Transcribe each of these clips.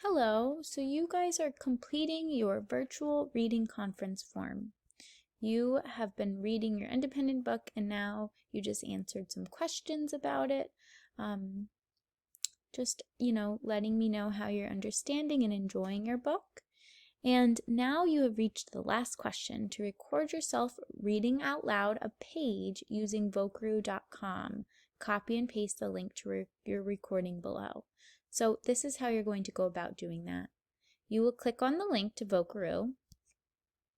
Hello, so you guys are completing your virtual reading conference form. You have been reading your independent book and now you just answered some questions about it. Letting me know how you're understanding and enjoying your book. And now you have reached the last question to record yourself reading out loud a page using Vocaroo.com. Copy and paste the link to your recording below. So this is how you're going to go about doing that. You will click on the link to Vocaroo.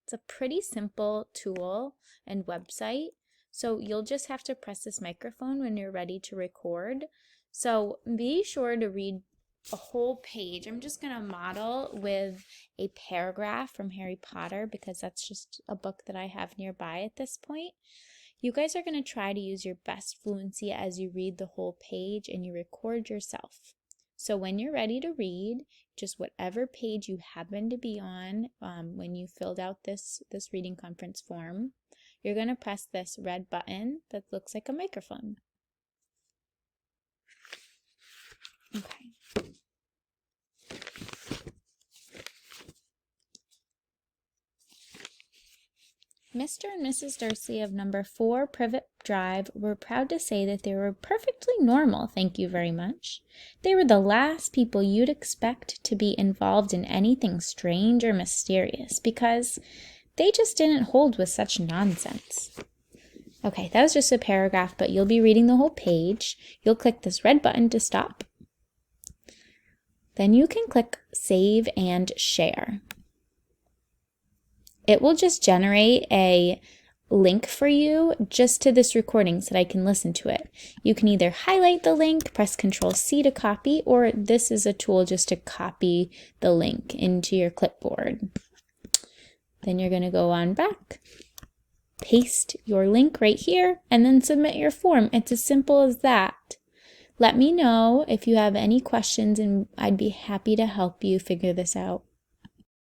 It's a pretty simple tool and website. So you'll just have to press this microphone when you're ready to record. So be sure to read a whole page. I'm just going to model with a paragraph from Harry Potter because that's just a book that I have nearby at this point. You guys are going to try to use your best fluency as you read the whole page and you record yourself. So when you're ready to read, just whatever page you happen to be on when you filled out this reading conference form, you're going to press this red button that looks like a microphone. Okay. Mr. and Mrs. Dursley of number 4 Privet Drive were proud to say that they were perfectly normal, thank you very much. They were the last people you'd expect to be involved in anything strange or mysterious because they just didn't hold with such nonsense. Okay, that was just a paragraph, but you'll be reading the whole page. You'll click this red button to stop. Then you can click Save and Share. It will just generate a link for you just to this recording so that I can listen to it. You can either highlight the link, press Ctrl+C to copy, or this is a tool just to copy the link into your clipboard. Then you're going to go on back, paste your link right here, and then submit your form. It's as simple as that. Let me know if you have any questions and I'd be happy to help you figure this out.